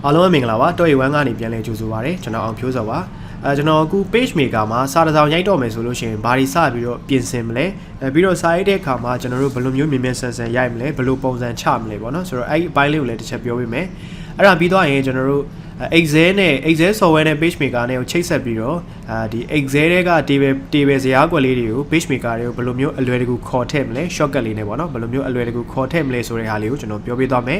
အားလုံးပဲမင်္ဂလာပါတော်ရီဝမ်ကနေပြန်လည်ကြိုဆိုပါရစေကျွန်တော်အောင်ဖြိုးစောပါကျွန်တော်အခု PageMaker မှာစာတစ်စောင်ရိုက်တော့မယ်ဆိုလို့ရှိရင်ဘာတွေစပြီးတော့ပြင်ဆင်မလဲပြီးတော့စာရိုက်တဲ့အခါမှာကျွန်တော်တို့ဘယ်လိုမျိုးမြင်မြန်ဆန်ဆန်ရိုက်မလဲဘယ်လိုပုံစံချမလဲပေါ့နော်ဆိုတော့အဲ့ဒီအပိုင်းလေးကိုလည်းတစ်ချက်ပြောပေးမယ်အဲ့ဒါပြီးတော့ရင်ကျွန်တော်တို့ Excel နဲ့ Excel software နဲ့ PageMaker နဲ့ကိုချိတ်ဆက်ပြီးတော့ဒီ Excel တွေက table ဇယားကွက်လေးတွေကို PageMaker တွေကိုဘယ်လိုမျိုးအလွယ်တကူခေါ်ထည့်မလဲ shortcut လေးနဲ့ပေါ့နော်ဘယ်လိုမျိုးအလွယ်တကူခေါ်ထည့်မလဲဆိုတဲ့ဟာလေးကိုကျွန်တော်ပြောပြသွားမယ်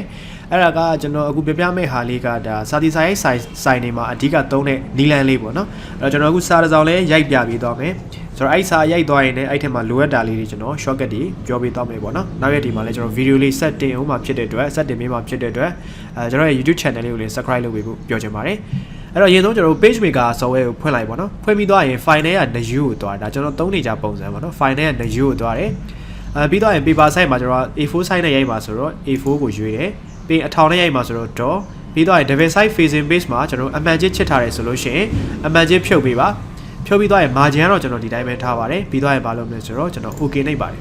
အဲ့ဒါကကျွန်တော်အခုပြပြမယ့်ဟာလေးကဒါစာတီစာရိုက်ဆိုင်တွေမှာအဓိကသုံးတဲ့နီလန်လေးပေါ့နော်အဲ့တော့ကျွန်တော်အခုစာတစ်စောင်လေးရိုက်ပြပေးသွားမယ်ဆိုတော့အဲ့စာရိုက်သွားရင်လည်းအဲ့ထက်မှာလိုအပ်တာလေးတွေကျွန်တော် shortcut တွေပြောပေးသွားမယ်ပေါ့နော်နောက်ရက်ဒီမှာလည်းကျွန်တော် video လေး set တင်အောင်မှာဖြစ်တဲ့အတွက် set တင်ပေးမှာဖြစ်တဲ့အတွက်ကျွန်တော်ရဲ့ YouTube channel လေးကိုလည်း subscribe လုပ်ပေးဖို့ပြောချင်ပါတယ်အဲ့တော့အရင်ဆုံးကျွန်တော်တို့ PageMaker software ကိုဖွင့်လိုက်ပေါ့နော်ဖွင့်ပြီးသွားရင် file ထဲက new ကိုသွားတာကျွန်တော်သုံးနေကြပုံစံပေါ့နော် file ထဲက new ကိုသွားတယ်ပြီးတော့ရင် paper size မှာကျွန်တော် A4 size နဲ့ရိုက်မှာဆိုတော့ A4 ကိုရွေးတယ်ပြီးအထောင်နဲ့ရိုက်မှာဆိုတော့ DAW ပြီးတော့ရင် double side facing page မှာကျွန်တော်အမှန်ချင်းချစ်ထားတယ်ဆိုလို့ရှိရင်အမှန်ချင်းဖြုတ်ပေးပါဖြုတ်ပြီးသွားရင် margin ကတော့ကျွန်တော်ဒီတိုင်းပဲထားပါတယ်ပြီးသွားရင်ဘာလုပ်မလဲဆိုတော့ကျွန်တော် okay နှိပ်ပါတယ်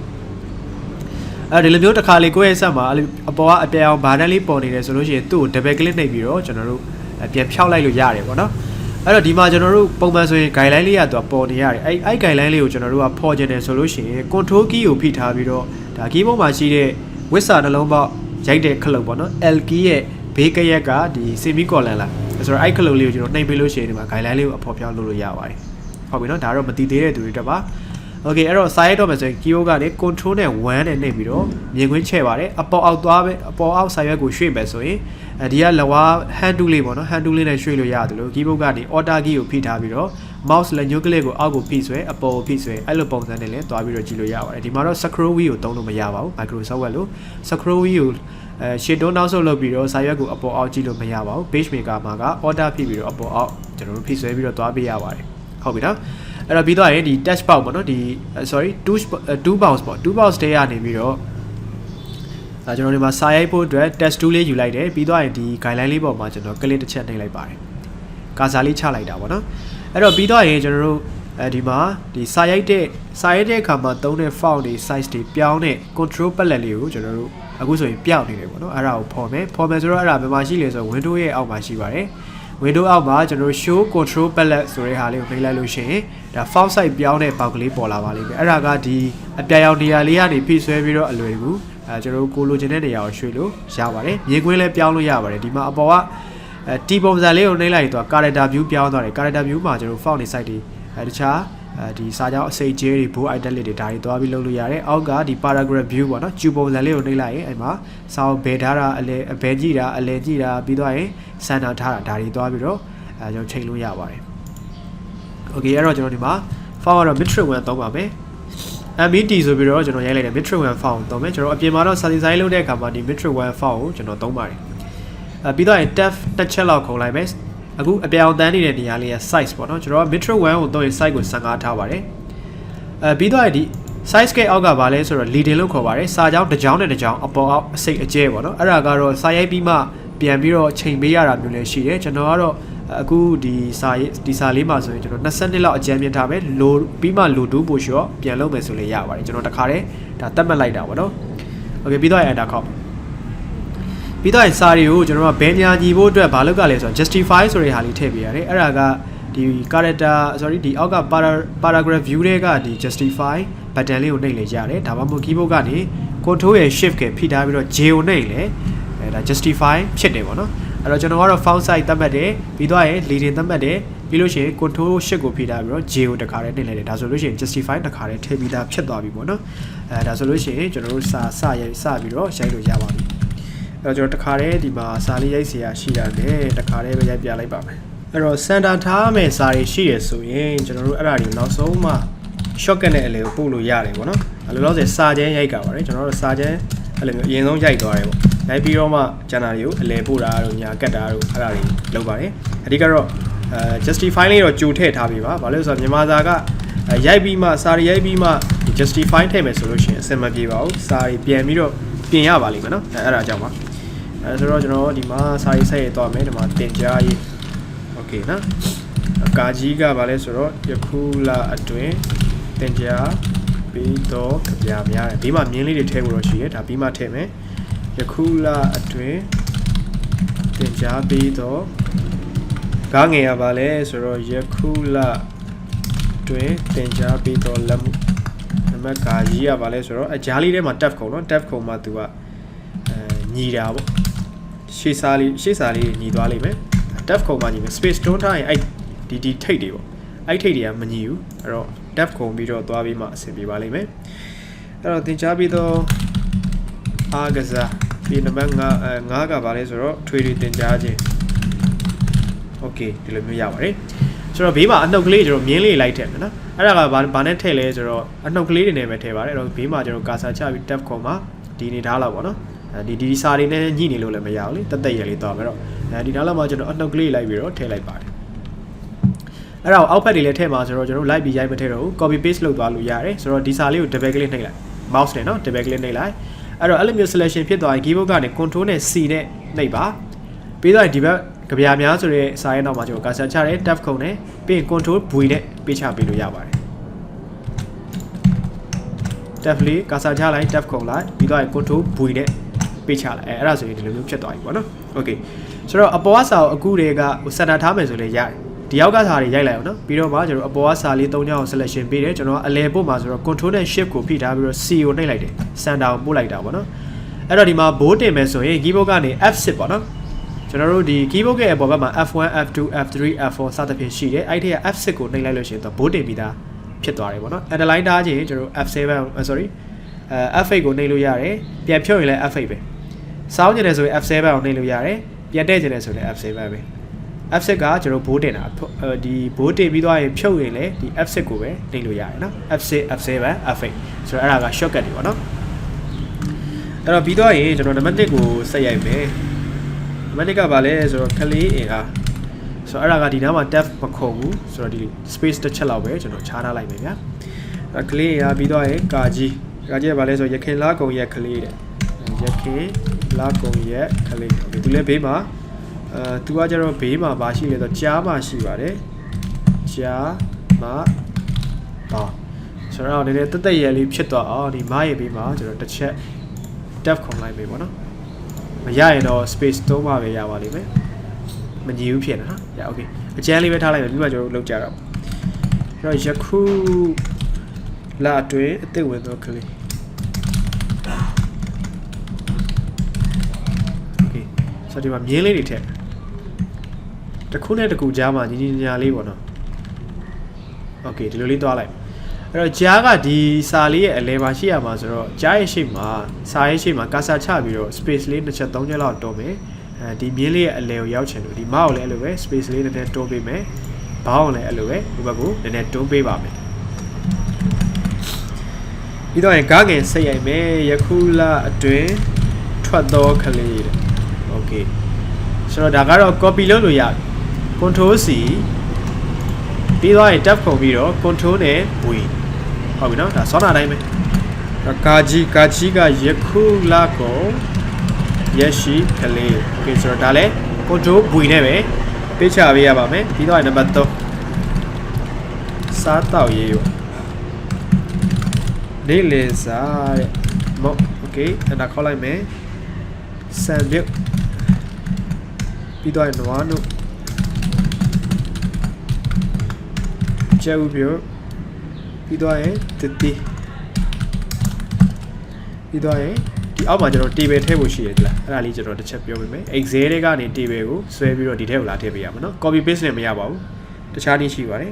ဒီလိုမျိုးတစ်ခါလေးကိုယ့်ရဲ့ဆက်မှာအပေါ်ကအပြောင်ဘာတန်းလေးပေါ်နေတယ်ဆိုလို့ရှိရင်သူ့ကို double click နှိပ်ပြီးတော့ကျွန်တော်တို့ပြန်ဖြောက်လိုက်လို့ရတယ်ပေါ့နော်အဲ့တော့ဒီမှာကျွန်တော်တို့ပုံမှန်ဆိုရင် guideline လေးကတော့ပေါ်နေရတယ်အဲ့ guideline လေးကိုကျွန်တော်တို့ကဖော်ကျင်တယ်ဆိုလို့ရှိရင် control key ကိုဖိထားပြီးတော့ဒါ keyboard မှာရှိတဲ့ဝစ်စာနှလုံးပေါက်ရိုက်တဲ့ခလုတ်ပေါ့နော် L key ရဲ့ဘေးကရက်ကဒီ semi colon လားဆိုတော့အဲ့ခလုတ်လေးကိုကျွန်တော်နှိပ်ပေးလို့ရှိရင်ဒီမှာ guideline လေးကိုအဖော်ပြောင်းလုပ်လို့ရပါတယ်ဟုတ်ပြီနော်ဒါတော့မတည်သေးတဲ့သူတွေတက်ပါโอเคအဲ့တော့စာရိုက်တော့မယ်ဆိုရင် keyboard ကနေ control နဲ့1နဲ့နှိပ်ပြီးတော့မြင်ကွင်းချဲ့ပါတယ်အပေါ်အောက်သွားပဲအပေါ်အောက်စာရွက်ကိုရွှေ့မယ်ဆိုရင်ဒီကလဝါ hand tool လေးပေါ့နော် hand tool လေးနဲ့ရွှေ့လို့ရတယ်လို့ keyboard ကနေ alt key ကိုဖိထားပြီးတော့ mouse လက်ညှိုးကလစ်ကိုအောက်ကိုဖိဆွဲအပေါ်ကိုဖိဆွဲအဲ့လိုပုံစံနဲ့လည်းသွားပြီးတော့ကြည့်လို့ရပါတယ်ဒီမှာတော့ scroll wheel ကိုသုံးလို့မရပါဘူး Microsoft Word လို့ scroll wheel ကိုရှစ်တွန်းနောက်ဆုတ်လုပ်ပြီးတော့စာရွက်ကိုအပေါ်အောက်ကြည့်လို့မရပါဘူး PageMaker မှာက alt ဖိပြီးတော့အပေါ်အောက်ကျွန်တော်တို့ဖိဆွဲပြီးတော့သွားပေးရပါတယ်ဟုတ်ပြီနော်အဲ့တော့ပြီးတော့ရင်ဒီ touch box ပေါ့နော်ဒီ sorry two box ပေါ့ two box တဲရနေပြီးတော့ဒါကျွန်တော်ဒီမှာစာရိုက်ဖို့အတွက် test tool လေးယူလိုက်တယ်ပြီးတော့ရင်ဒီ guideline လေးပေါ်မှာကျွန်တော် click တစ်ချက်နှိပ်လိုက်ပါတယ်ကာစာလေးချလိုက်တာပေါ့နော်အဲ့တော့ပြီးတော့ရင်ကျွန်တော်တို့ဒီမှာဒီစာရိုက်တဲ့အခါမှာသုံးတဲ့ font တွေ size တွေပြောင်းတဲ့ control palette လေးကိုကျွန်တော်တို့အခုဆိုရင်ပြောင်းနေတယ်ပေါ့နော်အဲ့ဒါကိုဖော်မယ်ဆိုတော့အဲ့ဒါဘယ်မှာရှိလဲဆိုတော့ window ရဲ့အောက်မှာရှိပါတယ်window အောက်မှာကျွန်တော်တို့ show control palette ဆိုတဲ့ဟာလေးကိုနှိပ်လိုက်လို့ရှိရင်ဒါ font size ပြောင်းတဲ့ပေါက်ကလေးပေါ်လာပါလိမ့်မယ်အဲ့ဒါကဒီအပြာရောင်နေရာလေးကနေဖိဆွဲပြီးတော့အလွယ်ကူကျွန်တော်တို့ကိုလိုချင်တဲ့နေရာကိုရွှေ့လို့ရပါတယ်မြင်ကွင်းလည်းပြောင်းလို့ရပါတယ်ဒီမှာအပေါ်ကတီပုံစံလေးကိုနှိပ်လိုက်တော့ character view ပြောင်းသွားတယ် character view မှာကျွန်တော် font တွေ site တွေတခြားဒီစာကြောင်းအစိတ်ကျဲတွေ bold italic တွေဒါတွေသွားပြီးလုပ်လို့ရတယ်အောက်ကဒီ paragraph view ပေါ့နော်ကျူပုံစံလေးကိုနှိပ်လိုက်ရင်အဲ့မှာစာအုပ်ဘယ်ထားတာအဘယ်ကြည့်တာအလယ်ကြည့်တာပြီးတော့ရင်စန်တာထားတာဒါတွေသွားပြီးတော့ကျွန်တော်ချိန်လို့ရပါတယ် okay အဲ့တော့ကျွန်တော်ဒီမှာ font ကတော့ metric 1သုံးပါမယ် MBT ဆိုပြီးတော့ကျွန်တော်ရိုက်လိုက်တယ် metric 1 font သုံးမယ်ကျွန်တော်အပြင်မှာတော့စာဒီဇိုင်းလုပ်တဲ့အခါမှာဒီ metric 1 font ကိုကျွန်တော်သုံးပါတယ်ပြီးတော့ရင် tab တစ်ချက်လောက်ခုံလိုက်မယ်အခုအပြောင်တန်းနေတဲ့နေရာလေးက size ပေါ့နော်ကျွန်တော်က metric 1ကိုသုံးရင် size ကို15ထားပါတယ်ပြီးတော့ဒီ size ကအောက်ကဘာလဲဆိုတော့ leading လို့ခေါ်ပါတယ်စာကြောင်းတစ်ကြောင်းနဲ့တစ်ကြောင်းအပေါ်အောက်အစိတ်အကျဲပေါ့နော်အဲ့ဒါကတော့စာရိုက်ပြီးမှပြန်ပြီးတော့ချိန်ပေးရတာမျိုးလည်းရှိတယ်ကျွန်တော်ကတော့အခုဒီစာလေးမှာဆိုရင်ကျွန်တော်20လောက်အကြမ်းမြင်ထားမယ်လိုပြီးမှလို2ပို့လျှော့ပြန်လုပ်မယ်ဆိုလည်းရပါတယ်ကျွန်တော်တခါတည်းဒါတတ်မှတ်လိုက်တာပေါ့နော်โอเคပြီးတော့ enter ခေါက်ပြီးတော့စာတွေကိုကျွန်တော်ကဘယ်ညာညီဖို့အတွက်ဘာလုပ်ကြလဲဆိုတော့ justify ဆိုတဲ့ဟာလေးထည့်ပေးရတယ်အဲ့ဒါကဒီ character sorry ဒီအောက်က paragraph view တွေကဒီ justify button လေးကိုနှိပ်လေရတယ်ဒါမှမဟုတ် keyboard ကနေ control ရဲ့ shift ကဖိထားပြီးတော့ J ကိုနှိပ်လေဒါ justify ဖြစ်တယ်ပေါ့နော်အဲ့တော့ကျွန်တော်ကတော့ font size သတ်မှတ်တယ်ပြီးတော့ရင် leading သတ်မှတ်တယ်ပြီးလို့ရှိရင် control shift ကိုဖိထားပြီးတော့ J ကိုတစ်ခါတည်းနှိပ်လိုက်တယ်ဒါဆိုလို့ရှိရင် justify တစ်ခါတည်းထည့်ပြီးသားဖြစ်သွားပြီပေါ့နော်ဒါဆိုလို့ရှိရင်ကျွန်တော်တို့စပြီးတော့ရိုက်လို့ရပါပြီအဲ့တော့ကျွန်တော်တစ်ခါတည်းဒီမှာစာလေးရိုက်เสียရှိတာနဲ့တစ်ခါတည်းပဲရိုက်ပြလိုက်ပါမယ်အဲ့တော့ center ထားမယ်စာတွေရှိရဆိုရင်ကျွန်တော်တို့အဲ့ဒါတွေနောက်ဆုံးမှ shortcut နဲ့အလေကိုပို့လို့ရတယ်ပေါ့နော်အဲ့လိုလို့ဆိုစာချမ်းရိုက်ကြပါတယ်ကျွန်တော်တို့စာချမ်းအဲ့လိုမျိုးအရင်ဆုံးရိုက်သွားတယ်ပေါ့ရိုက်ပြီးတော့မှကျန်တာတွေကိုအလေပို့တာတို့ညာကတ်တာတို့အဲ့ဒါတွေလုပ်ပါတယ်အဓိကတော့justify လေးတော့ကြိုထည့်ထားပြီပါဘာလို့လဲဆိုတော့မြန်မာစာကရိုက်ပြီးမှစာတွေရိုက်ပြီးမှ justify ထည့်မယ်ဆိုလို့ရှိရင်အဆင်မပြေပါဘူးစာတွေပြန်ပြီးတော့ပြင်ရပါလိမ့်မယ်နော်အဲ့ဒါကြောင့်ပါဆိုတော့ကျွန်တော်ဒီမှာစာရေးဆက်ရသွားမယ်ဒီမှာတင်ကြားရေး okay နော်အကာကြီးကဘာလဲဆိုတော့ယခုလအတွင်းတင်ကြားပြီးတော့ကြပြများတယ်ဒီမှာမြင်းလေးတွေထည့်ဖို့တော့ရှိရဲဒါပြီးမှထည့်မယ်ယခုလအတွင်း တင်ကြားပြီးတော့ကားငယ်ရပါလဲဆိုတော့ယခုလတွင်တင်ကြားပြီးတော့လက်မှုနံပါတ်ကာကြီးရပါလဲဆိုတော့အကြားလေးထဲမှာ tab ခုံနော် tab ခုံမှာသူကညီတာပေါ့ရှေ့စာလေးညီသွားလိမ့်မယ် tab ခုံမှာညီမယ် space တွန်းထားရင်အဲ့ဒီထိတ်တွေပေါ့အဲ့ထိတ်တွေကမညီဘူးအဲ့တော့ tab ခုံပြီးတော့သွားပြီးမှအဆင်ပြေပါလိမ့်မယ်အဲ့တော့တင်ကြားပြီးတော့အားကစားဒီနံပါတ်5ကပါလဲဆိုတော့ထွေတွေတင်ကြားခြင်း okay ဒီလိုမျိုးရပါတယ်ဆိုတော့ဘေးမှာအနှုတ်ကလေးကျွန်တော်မြင်းလေးလိုက်ထည့်မယ်နော်အဲ့ဒါကဘာနဲ့ထည့်လဲဆိုတော့အနှုတ်ကလေးတွေနဲ့ပဲထည့်ပါတယ်အဲ့တော့ဘေးမှာကျွန်တော်ကာဆာချပြီး tab ခုံမှာဒီနေထားလောက်ပေါ့နော်ဒီစာတွေနဲ့ညှိနေလို့လည်းမရဘူးလေတက်ရလေးသွားမယ်တော့ဒီနားလောက်မှာကျွန်တော်အနှုတ်ကလေးလိုက်ပြီးတော့ထည့်လိုက်ပါတယ်အဲ့ဒါကိုအောက်ဖက်တွေလည်းထည့်မှာဆိုတော့ကျွန်တော်လိုက်ပြီးရိုက်မထည့်တော့ဘူး copy paste လုပ်သွားလို့ရတယ်ဆိုတော့ဒီစာလေးကို double click နှိပ်လိုက် mouse နဲ့နော် double click နှိပ်လိုက်အဲ့တော့အဲ့လိုမျိုး selection ဖြစ်သွားရင် keyboard ကနေ control နဲ့ C နဲ့နှိပ်ပါပြီးတော့ဒီဘက်ကြပြများဆိုတဲ့စာရဲနောက်မှာကျွန်တော်ကာဆာချတယ် tab ခုံနဲ့ပြီးရင် control V နဲ့ပေးချပေးလို့ရပါတယ် tab လေးကာဆာချလိုက် tab ခုံလိုက်ပြီးတော့ control V နဲ့ပေးချလိုက်အဲ့ဒါဆိုရင်ဒီလိုမျိုးဖြစ်သွားပြီပေါ့နော် okay ဆိုတော့အပေါ်ကစာကိုအခုတည်းကစက်တာထားမယ်ဆိုလည်းရတယ်ဒီအောက်ကစာတွေရိုက်လိုက်အောင်နော်ပြီးတော့မှကျွန်တော်အပေါ်ကစာလေး၃ချောင်း selection ပေးတယ်ကျွန်တော်အလဲပို့မှာဆိုတော့ control နဲ့ shift ကိုဖိထားပြီးတော့ C ကိုနှိပ်လိုက်တယ် center ကိုပို့လိုက်တာပေါ့နော်အဲ့တော့ဒီမှာ bold တင်မယ်ဆိုရင် keyboard ကနေ F6 ပေါ့နော်ကျွန်တော်တို့ဒီ keyboard ရဲ့အပေါ်ဘက်မှာ F1 F2 F3 F4 စသဖြင့်ရှိတယ်အဲ့ဒီက F6 ကိုနှိပ်လိုက်လို့ရှိရင်တော့ bold တင်ပြီးသားဖြစ်သွားတယ်ပေါ့နော် underline ထားခြင်းကျွန်တော် F7 sorry F8 ကိုနှိပ်လို့ရတယ်ပြန်ဖြုတ်ရင်လည်း F8 ပဲစောင်းကျင်တယ်ဆိုရင် F7 ကိုနှိပ်လို့ရတယ်ပြန်တဲ့ကျင်တယ်ဆိုရင် F7 ပဲ F6 ကကျွန်တော် bold တင်တာဒီ bold တင်ပြီးသွားရင်ဖြုတ်ရင်လည်းဒီ F6 ကိုပဲနှိပ်လို့ရတယ်နော် F6 F7 F8 ဆိုတော့အဲ့ဒါက shortcut တွေပေါ့နော်အဲ့တော့ပြီးသွားရင်ကျွန်တော်နံပါတ်1ကိုဆက်ရိုက်မယ်နံပါတ်1ကဘာလဲဆိုတော့ခလေးအင်အားဆိုတော့အဲ့ဒါကဒီနားမှာ tab မခုံဘူးဆိုတော့ဒီ space တစ်ချက်လောက်ပဲကျွန်တော်ခြားထားလိုက်မယ်ဗျာအဲ့ခလေးအင်အားပြီးသွားရင်ကာကြီးကဘာလဲဆိုရခင်လားကုံရက်ခလေးတဲ့ရခင်လားကုံရက်ခလေးโอเคသူလည်းဘေးမှာသူကကျတော့ဘေးမှာပါရှိလေဆိုကြားမှာရှိပါတယ်ကြားမှာပါဆိုတော့နည်းနည်းတက်ရဲလေးဖြစ်သွားအောင်ဒီမရဲ့ဘေးမှာကျွန်တော်တစ်ချက် tab ခုံလိုက်ပြီပေါ့နော်မရရင်တော့ space သုံးပါပဲရပါလိမ့်မယ်မညီဘူးဖြစ်နေတာနော် okay အကျန်းလေးပဲထားလိုက်မယ်ပြီးမှကျွန်တော်လောက်ကြတော့အဲ့တော့ယခုလအတွင်းအသက်ဝင်သောကလေး okay ဆိုတော့ဒီမှာမြင်းလေးတွေထည့်တစ်ခုနဲ့တစ်ခုကြားမှာညီညာလေးပေါ့နော် okay ဒီလိုလေးသွားလိုက်အဲ့တော့ကြားကဒီစာလေးရဲ့အလဲပါရှိရမှာဆိုတော့ကြားရဲ့ရှိမှာစာရဲ့ရှိမှာကာဆာချပြီးတော့ space လေးတစ်ချက်၃ချက်လောက်တွန်းမယ်ဒီမြင်းလေးရဲ့အလဲကိုရောက်ချင်လို့ဒီမောက်ကိုလည်းအဲ့လိုပဲ space လေးနည်းနည်းတွန်းပေးမယ်ဘောင်းကိုလည်းအဲ့လိုပဲဒီဘက်ကိုနည်းနည်းတွန်းပေးပါမယ်ပြီးတော့ရင်ကားငယ်ဆက်ရိုက်မယ်ယခုလအတွင်းထွက်သောကလေးတဲ့ okay ဆိုတော့ဒါကတော့ copy လုပ်လို့ရတယ် control C ပြီးတော့ရင် tab ခုံပြီးတော့ control နဲ့ V ဟုတ်ပြီနော်ဒါစောနာတိုင်းပဲကာကြီးကယခုလကိုရရှိကလေး okay ဆိုတော့ဒါလည်း control V နဲ့ပဲပေးချပေးရပါမယ်ပြီးတော့နံပါတ်3စားတောက်ရေးရောနေလေစားတဲ့မော့ okay အဲ့ဒါခေါ်လိုက်မယ်ဆန်ပြုတ်ပြီးတော့နွားနုကျူပြုတ်ပြီးတော့ရင်တတိပြီးတော့ရင်ဒီအောက်မှာကျွန်တော် table ထည့်ဖို့ရှိရတယ်လားအဲ့ဒါလေးကျွန်တော်တစ်ချက်ပြောပေးမယ် excel တွေကနေ table ကိုဆွဲပြီးတော့ဒီထဲကိုလာထည့်ပေးရမှာနော် copy paste နဲ့မရပါဘူးတခြားနည်းရှိပါတယ်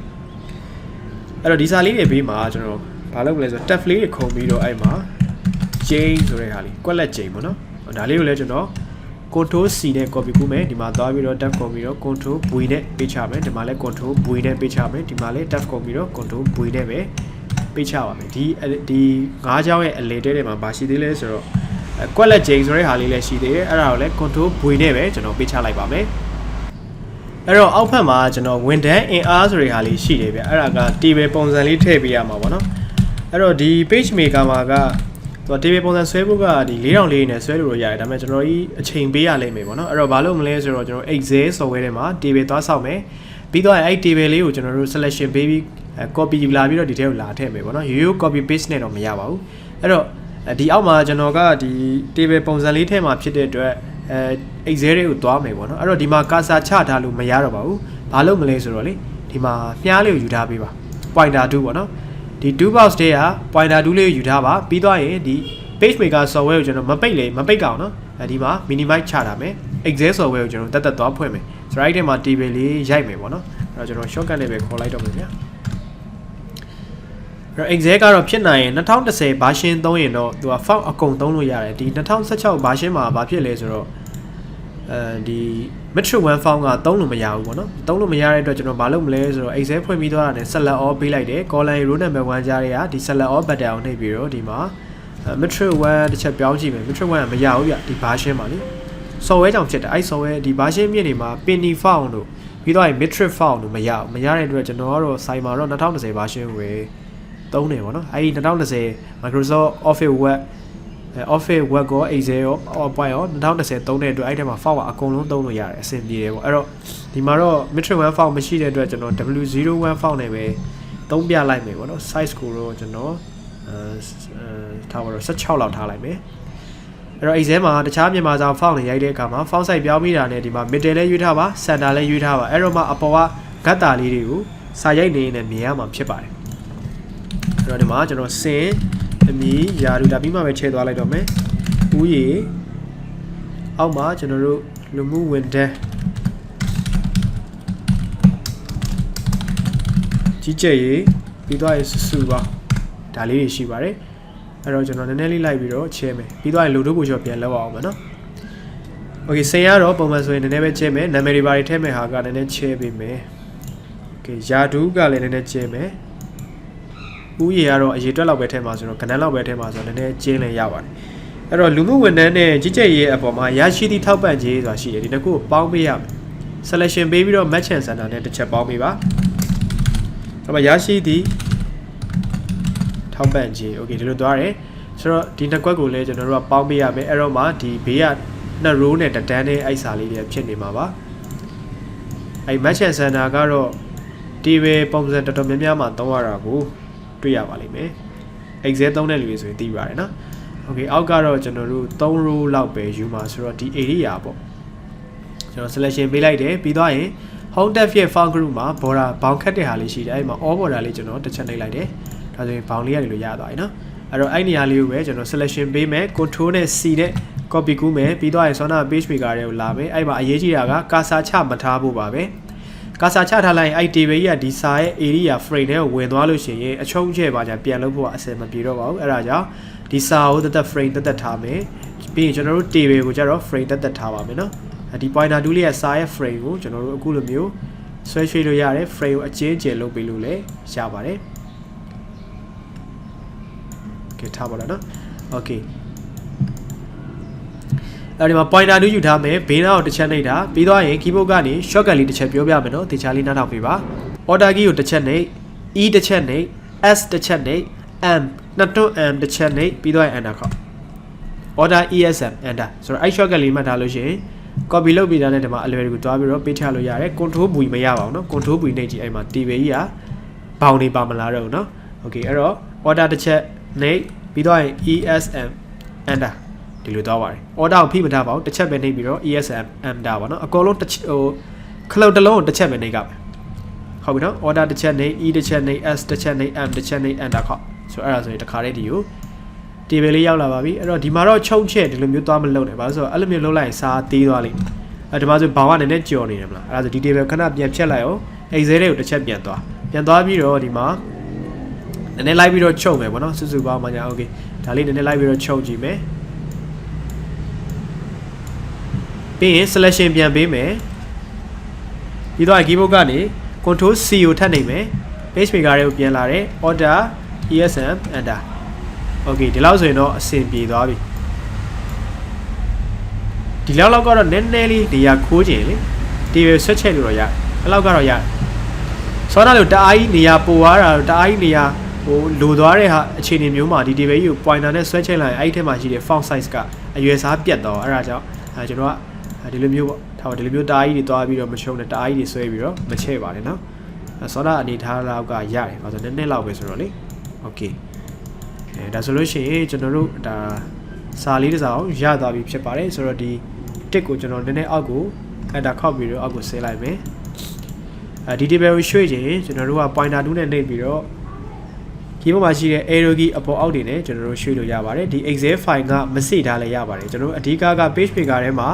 အဲ့တော့ဒီစာလေးတွေဘေးမှာကျွန်တော်ဘာလုပ်မလဲဆိုတော့ tab လေးတွေခုံပြီးတော့အဲ့မှာ chain ဆိုတဲ့ဟာလေးကွက်လက် chain ပေါ့နော်ဒါလေးကိုလည်းကျွန်တော် control C နဲ့ copy ကူးမယ်ဒီမှာသွားပြီးတော့ tab ခုံပြီးတော့ control V နဲ့ပေးချမယ်ဒီမှာလည်း control V နဲ့ပေးချမယ်ဒီမှာလည်း tab ခုံပြီးတော့ control V နဲ့ပဲပေးချပါမယ်ဒီ၅ချောင်းရဲ့အလေတဲတွေမှာရှိသေးလဲဆိုတော့ကွက်လက် chain ဆိုတဲ့ဟာလေးလည်းရှိသေးတယ်အဲ့ဒါကိုလည်း control V နဲ့ပဲကျွန်တော်ပေးချလိုက်ပါမယ်အဲ့တော့အောက်ဖက်မှာကျွန်တော်ဝန်ထမ်းအင်အားဆိုတဲ့ဟာလေးရှိတယ်ဗျအဲ့ဒါက table ပုံစံလေးထည့်ပေးရမှာပေါ့နော်အဲ့တော့ဒီ PageMaker မှာကသူက table ပုံစံဆွဲဖို့ကဒီ4004နဲ့ဆွဲလို့ရတယ်ဒါပေမဲ့ကျွန်တော်ကြီးအချိန်ပေးရလိမ့်မယ်ပေါ့နော်အဲ့တော့ဘာလို့မလဲဆိုတော့ကျွန်တော် Excel software ထဲမှာ table သွားဆောက်မယ်ပြီးတော့အဲ့ table လေးကိုကျွန်တော်တို့ selection ပေးပြီး copy ယူလာပြီးတော့ဒီထဲကိုလာထည့်မယ်ပေါ့နော်ရိုးရိုး copy paste နဲ့တော့မရပါဘူးအဲ့တော့ဒီအောက်မှာကျွန်တော်ကဒီ table ပုံစံလေးထဲမှာဖြစ်တဲ့အတွက် Excel တွေကိုသွားမယ်ပေါ့နော်အဲ့တော့ဒီမှာ cursor ချထားလို့မရတော့ပါဘူးဘာလို့မလဲဆိုတော့လေဒီမှာမြားလေးကိုယူထားပေးပါ pointer tool ပေါ့နော်ဒီ tool box တွေက pointer tool လေးကိုယူထားပါပြီးသွားရင်ဒီ PageMaker software ကိုကျွန်တော်မပိတ်ကောင်နော်ဒီမှာ minimize ချထားမယ် Excel software ကိုကျွန်တော်တက်သွားဖွင့်မယ်ဆိုတော့အဲ့ဒီမှာ table လေးရိုက်မယ်ပေါ့နော်အဲ့တော့ကျွန်တော် shortcut နဲ့ပဲခေါ်လိုက်တော့မယ်ဗျာExcel ကတော့ဖြစ်နိုင်ရင်2010 version သုံးရင်တော့သူက font အကုန်သုံးလို့ရတယ်ဒီ2016 version မှာဘာဖြစ်လဲဆိုတော့ဒီ Metro 1 font ကသုံးလို့မရဘူးပေါ့နော်သုံးလို့မရတဲ့အတွက်ကျွန်တော်မလုပ်မလဲဆိုတော့ Excel ဖွင့်ပြီးသွားတာနဲ့ select all ပေးလိုက်တယ် column row number 1ကြားတွေကဒီ select all button ကိုနှိပ်ပြီးတော့ဒီမှာ Metro 1တစ်ချက်ပြောင်းကြည့်မယ် Metro 1ကမရဘူးဗျဒီ version မှာလေ software ကြောင့်ဖြစ်တယ်အဲ့ software ဒီ version မြင့်နေမှာ penny font တို့ပြီးတော့ metric font တို့မရတဲ့အတွက်ကျွန်တော်ကတော့ site မှာတော့2010 version ဝယ်သုံးတယ်ပေါ့နော်အဲဒီ2010 Microsoft Office Word ကို Excel ရော PowerPoint ရော2010သုံးတဲ့အတွက်အဲ့ထဲမှာ font ကအကုန်လုံးသုံးလို့ရတယ်အဆင်ပြေတယ်ပေါ့အဲ့တော့ဒီမှာတော့ metric 1 font မရှိတဲ့အတွက်ကျွန်တော် W01 font နဲ့ပဲသုံးပြလိုက်မယ်ပေါ့နော် size ကိုတော့ကျွန်တော်ထားပါတော့16လောက်ထားလိုက်မယ်အဲ့တော့ Excel မှာတခြားမြန်မာစာ font တွေရိုက်တဲ့အခါမှာ font size ပြောင်းပြီးတာနဲ့ဒီမှာ middle လည်းရွေးထားပါ center လည်းရွေးထားပါအဲ့တော့မှအပေါ်ကဂတ်တာလေးတွေကိုစာရိုက်နေနေမြင်ရမှာဖြစ်ပါတယ်အဲ့တော့ဒီမှာကျွန်တော်စင်အမီယာလူဒါပြီးမှပဲချဲသွားလိုက်တော့မယ်ဥယျာဉ်အောက်မှာကျွန်တော်တို့လူမှုဝန်ထမ်းကြီးကြပ်ရေးပြီးသွားရေးစုပါဒါလေးတွေရှိပါတယ်အဲ့တော့ကျွန်တော်နည်းနည်းလေးလိုက်ပြီးတော့ချဲမယ်ပြီးသွားရင်လူတို့ကိုကျော်ပြန်လောက်အောင်မယ်နော်โอเคစင်ရတော့ပုံမှန်ဆိုရင်နည်းနည်းပဲချဲမယ်နာမည်တွေပါတွေထည့်မယ်ဟာကနည်းနည်းချဲပေးမယ်โอเคယာဒူးကလည်းနည်းနည်းချဲမယ်ဥယျာဉ်ကတော့အရေးတွက်လောက်ပဲထဲမှာဆိုတော့ကဏ္ဍလောက်ပဲထဲမှာဆိုတော့နည်းနည်းကျင်းလည်းရပါတယ်အဲ့တော့လူမှုဝန်ထမ်းနဲ့ကြီးကြပ်ရေးအပေါ်မှာရရှိသည့်ထောက်ပံ့ကြေးဆိုတာရှိတယ်ဒီတစ်ခုကိုပေါင်းပေးရမယ် selection ပေးပြီးတော့ match and center နဲ့တစ်ချက်ပေါင်းပေးပါအဲ့မှာရရှိသည့်ထောက်ပံ့ကြေး okay ဒီလိုသွားတယ်ဆိုတော့ဒီနှစ်ကွက်ကိုလည်းကျွန်တော်တို့ကပေါင်းပေးရမယ်အဲ့တော့မှဒီဘေးကနှစ် row နဲ့တန်းနဲ့အိုက်စာလေးတွေဖြစ်နေမှာပါအဲ့ match and center ကတော့ဒီပဲပုံစံတော်တော်များများမှာသုံးရတာကိုတွေ့ရပါလိမ့်မယ် Excel သုံးတဲ့လူတွေဆိုရင်သိပါတယ်နော် Okay အောက်ကတော့ကျွန်တော်တို့3 row လောက်ပဲယူမှာဆိုတော့ဒီ area ပေါ့ကျွန်တော် selection ပေးလိုက်တယ်ပြီးသွားရင် home tab ရဲ့ font group မှာ border ဘောင်ခတ်တဲ့ဟာလေးရှိတယ်အဲ့မှာ all border လေးကျွန်တော်တစ်ချက်နှိပ်လိုက်တယ်ဒါဆိုရင်ဘောင်လေးရတယ်လို့ရသွားပြီနော်အဲ့တော့အဲ့နေရာလေးကိုပဲကျွန်တော် selection ပေးမယ် control နဲ့ C နဲ့ copy ကူးမယ်ပြီးသွားရင်ဆောင်းနာ PageMaker တွေကိုလာမယ်အဲ့မှာအရေးကြီးတာက cursor ချမထားဖို့ပါပဲcursor ချထားလိုက်ရင်အဲ့ table ကြီးကဒီစာရဲ့ area frame ထဲကိုဝင်သွားလို့ရှိရင်အချုံးချဲ့ပါကြပြန်လုပ်ဖို့အဆင်မပြေတော့ပါဘူးအဲ့ဒါကြောင့်ဒီစာကိုတက် frame တက်ထားမယ်ပြီးရင်ကျွန်တော်တို့ table ကိုကျတော့ frame တက်ထားပါမယ်နော်ဒီ pointer tool လေးရဲ့စာရဲ့ frame ကိုကျွန်တော်တို့အခုလိုမျိုးဆွဲရွှေ့လို့ရတယ် frame ကိုအကျဉ်းကျယ်လုပ်ပေးလို့လည်းရပါတယ်ကဲထားပါတော့နော် okay အဲ့ဒီမှာ pointer tool ယူထားမယ်ဘေးနားကိုတစ်ချက်နှိပ်တာပြီးသွားရင် keyboard ကနေ shortcut လေးတစ်ချက်ပြောပြမယ်နော်တေချာလေးနားထောင်ပေးပါ order key ကိုတစ်ချက်နှိပ် e တစ်ချက်နှိပ် s တစ်ချက်နှိပ် m နှစ်တွန်း m တစ်ချက်နှိပ်ပြီးသွားရင် enter ခေါက် order esm enter ဆိုတော့အဲ့ shortcut လေးမှတ်ထားလို့ရှိရင် copy လုပ်ပြီးတာနဲ့ဒီမှာအလွယ်တကူတွားပြီးတော့ပေးချလို့ရတယ် control ဘူမရပါဘူးနော် control ဘူနှိပ်ကြည့်အဲ့မှာ table ကြီးကဘောင်နေပါမလားတော့နော် okay အဲ့တော့ order တစ်ချက်နှိပ်ပြီးသွားရင် esm enter ဒီလိုသွားပါတယ် order ကိုဖိမထားပါဘူးတစ်ချက်ပဲနှိပ်ပြီးတော့ esm enter ပါနော်အကုန်လုံးတစ်ဟိုခလုတ်တစ်လုံးကိုတစ်ချက်ပဲနှိပ်ကြမယ်ဟုတ်ပြီနော် order တစ်ချက်နှိပ် e တစ်ချက်နှိပ် s တစ်ချက်နှိပ် m တစ်ချက်နှိပ် enter ခေါက်ဆိုတော့အဲ့ဒါဆိုရင်တစ်ခါတည်းဒီကို table လေးရောက်လာပါပြီအဲ့တော့ဒီမှာတော့ချုပ်ချက်ဒီလိုမျိုးသွားမလုပ်နဲ့ဘာလို့ဆိုတော့အဲ့လိုမျိုးလုပ်လိုက်ရင်စာသေးသွားလိမ့်မယ်ဒီမှာဆိုဘောင်ကနည်းနည်းကြော်နေတယ်မလားအဲ့ဒါဆိုဒီ table ခဏပြန်ဖြတ်လိုက်အောင် Excel တွေကိုတစ်ချက်ပြန်သွားပြီးတော့ဒီမှာနည်းနည်းလိုက်ပြီးတော့ချုပ်မယ်ပေါ့နော်စုစုပေါင်းမှာညာ okay ဒါလေးနည်းနည်းလိုက်ပြီးတော့ချုပ်ကြည့်မယ်ပြီးရင် selection ပြန်ပေးမယ်ပြီးတော့ keyboard ကနေ control C ကိုထပ်နေမယ် PageMaker တွေကိုပြန်လာတယ် order esm enter okay ဒီလောက်ဆိုရင်တော့အဆင်ပြေသွားပြီဒီလောက်ကတော့နည်းနည်းလေးနေရာခိုးခြင်းလေ table ဆွဲချက်လို့တော့ရတယ်အဲ့လောက်ကတော့ရတယ်စောနာလို့တအားကြီးနေရာပိုသွားတာတအားကြီးနေရာဟိုလိုသွားတဲ့ဟာအခြေအနေမျိုးမှာဒီ table ကြီးကို pointer နဲ့ဆွဲချက်လိုက်ရင်အဲ့ဒီထဲမှာရှိတဲ့ font size ကအရွယ်စားပြတ်သွားအဲ့ဒါကြောင့်ကျွန်တော်ကဒီလိုမျိုးပေါ့ထားပါဒီလိုမျိုးတအားကြီးတွေသွားပြီးတော့မချုံနဲ့တအားကြီးတွေဆွဲပြီးတော့မချဲ့ပါတယ်နော်စောနာအနေထားလောက်ကရတယ်ဘာလို့နည်းနည်းလောက်ပဲဆိုတော့လေ okay ဒါဆိုလို့ရှိရင်ကျွန်တော်တို့ဒါစာလေးတစ်စောင်ရသွားပြီဖြစ်ပါတယ်ဆိုတော့ဒီ တစ်ကိုကျွန်တော်နည်းနည်းအောက်ကိုအဲ့ဒါခောက်ပြီးတော့အောက်ကိုဆင်းလိုက်မယ်ဒီ table ကိုရွှေ့ခြင်းကျွန်တော်တို့က pointer 2နဲ့နှိပ်ပြီးတော့ keyboard မှာရှိတဲ့ arrow key အပေါ်အောက်တွေနဲ့ကျွန်တော်တို့ရွှေ့လို့ရပါတယ်ဒီ excel file ကမစိထားလည်းရပါတယ်ကျွန်တော်တို့အဓိကက PageMaker ထဲမှာ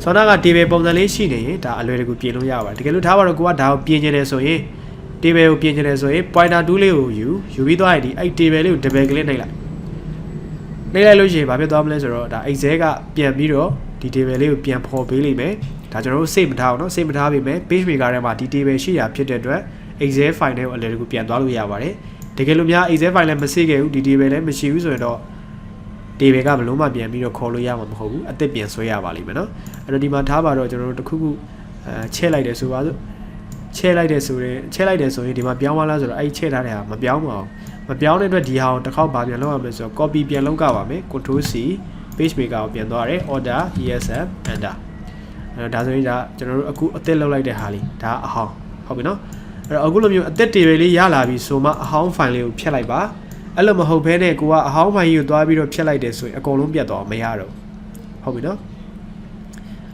ဆောင်းနာက table ပုံစံလေးရှိနေရင်ဒါအလွယ်တကူပြင်လို့ရပါတယ်တကယ်လို့ထားပါတော့ကိုကဒါကိုပြင်ချင်တယ်ဆိုရင် table ကိုပြင်ချင်တယ်ဆိုရင် pointer 2လေးကိုယူပြီးသွားရင်ဒီအဲ့ table လေးကို double click နှိပ်လိုက်လို့ရှိရင်ဘာဖြစ်သွားမလဲဆိုတော့ဒါ excel ကပြန်ပြီးတော့ဒီ table လေးကိုပြန်ဖော်ပေးလိမ့်မယ်ဒါကျွန်တော်တို့စိတ်မထားအောင်နော်စိတ်မထားပေမဲ့ PageMaker ထဲမှာဒီ table ရှိတာဖြစ်တဲ့အတွက် excel file နဲ့ကိုအလွယ်တကူပြန်သွားလို့ရပါတယ်တကယ်လို့များ excel file လည်းမစိခဲ့ဘူးဒီ table လည်းမရှိဘူးဆိုရင်တော့ table ကဘလုံးမှပြန်ပြီးတော့ခေါ်လို့ရမှာမဟုတ်ဘူးအသစ်ပြန်ဆွဲရပါလိမ့်မယ်နော်အဲ့တော့ဒီမှာထားပါတော့ကျွန်တော်တို့တစ်ခုခုချဲ့လိုက်တယ်ဆိုပါစို့ချဲ့လိုက်တယ်ဆိုရင်ဒီမှာပြောင်းသွားလားဆိုတော့အဲ့ချဲ့ထားတဲ့ဟာမပြောင်းပါဘူးမပြောင်းတဲ့အတွက်ဒီဟာကိုတစ်ခေါက်ပါပြန်လုပ်ရမယ်ဆိုတော့ copy ပြန်လုပ်ကြပါမယ် Ctrl C PageMaker ကိုပြန်သွားတယ် order ESM enter အဲ့တော့ဒါဆိုရင်ဒါကျွန်တော်တို့အခုအသစ်လုပ်လိုက်တဲ့ဟာလေးဒါအဟောင်းဟုတ်ပြီနော်အဲ့တော့အခုလိုမျိုးအသစ် table လေးရလာပြီဆိုမှအဟောင်း file လေးကိုဖျက်လိုက်ပါအဲ့လိုမဟုတ်ဘဲနဲ့ကိုကအဟောင်း file ကြီးကိုသွားပြီးတော့ဖျက်လိုက်တယ်ဆိုရင်အကုန်လုံးပြတ်သွားမရတော့ဟုတ်ပြီနော်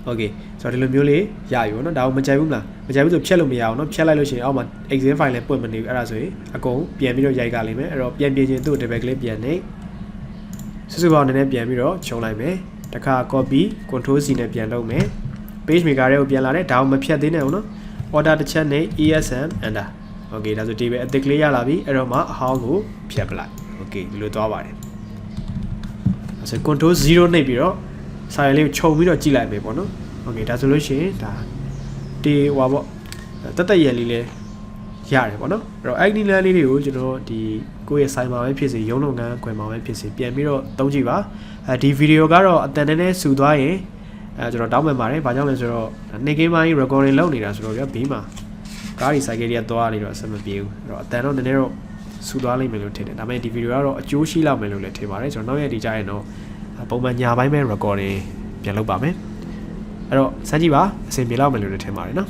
okay ဆိုတော့ဒီလိုမျိုးလေးရပြီပေါ့နော်ဒါကိုမကြိုက်ဘူးမလားမကြိုက်ဘူးဆိုဖျက်လို့မရအောင်နော်ဖျက်လိုက်လို့ရှိရင်အောက်မှာ excel file လည်းပွင့်မနေဘူးအဲ့ဒါဆိုရင်အကုန်ပြန်ပြီးတော့ရိုက်ကလိမ့်မယ်အဲ့တော့ပြန်ပြင်ခြင်းသူ့ table ကလေးပြန်နေစုစုပေါင်းနည်းနည်းပြန်ပြီးတော့ခြုံလိုက်မယ်တခါ copy Ctrl C နဲ့ပြန်လုပ်မယ် PageMaker တွေကိုပြန်လာတယ်ဒါကိုမဖျက်သေးနဲ့ဘူးနော် order တစ်ချက်နဲ့ ESM enter okay ဒါဆို table အသစ်ကလေးရလာပြီအဲ့တော့မှအဟောင်းကိုဖျက်ပလိုက် okay ဒီလိုသွားပါတယ်အဲ့ဆို Ctrl 0နှိပ်ပြီးတော့စာရလေးကိုခြုံပြီးတော့ကြည့်လိုက်မယ်ပေါ့နော် okay ဒါဆိုလို့ရှိရင်ဒါဒီဟွာပေါ့တက်ရလေးလေးရတယ်ပေါ့နော်အဲ့တော့ ID လမ်းလေးတွေကိုကျွန်တော်ဒီကိုယ့်ရဲ့ site မှာပဲဖြစ်စေရုံးလုပ်ငန်းခွင်မှာပဲဖြစ်စေပြန်ပြီးတော့သုံးကြည့်ပါဒီဗီဒီယိုကတော့အတန်နဲ့ဆူသွားရင်ကျွန်တော်တောင်းပန်ပါတယ်ဘာကြောင့်လဲဆိုတော့နေ့ကင်းပိုင်း recording လုပ်နေတာဆိုတော့ဗျာဘေးမှာကားဒီ cycle တွေကသွားနေတော့အဆင်မပြေဘူးအဲ့တော့အတန်တော့နည်းနည်းတော့ဆူသွားလိမ့်မယ်လို့ထင်တယ်ဒါပေမဲ့ဒီဗီဒီယိုကတော့အကျိုးရှိလောက်မယ်လို့လည်းထင်ပါတယ်ကျွန်တော်နောက်ရက်ဒီကြရင်တော့ပုံမှန်ညာပိုင်းပဲ recording ပြန်လုပ်ပါမယ်အဲ့တော့စမ်းကြည့်ပါအဆင်ပြေလောက်မယ်လို့လည်းထင်ပါတယ်နော်